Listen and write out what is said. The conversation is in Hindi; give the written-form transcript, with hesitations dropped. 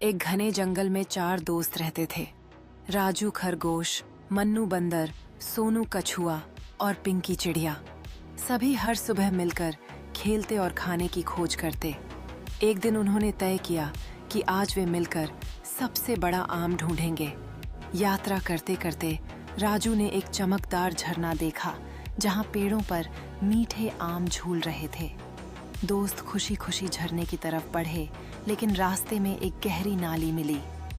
एक घने जंगल में 4 दोस्त रहते थे। राजू खरगोश, मन्नू बंदर, सोनू कछुआ और पिंकी चिड़िया। सभी हर सुबह मिलकर खेलते और खाने की खोज करते। एक दिन उन्होंने तय किया कि आज वे मिलकर सबसे बड़ा आम ढूंढेंगे। यात्रा करते करते राजू ने एक चमकदार झरना देखा जहां पेड़ों पर मीठे आम झूल रहे थे। दोस्त खुशी खुशी झरने की तरफ बढ़े, लेकिन रास्ते में एक गहरी नाली मिली।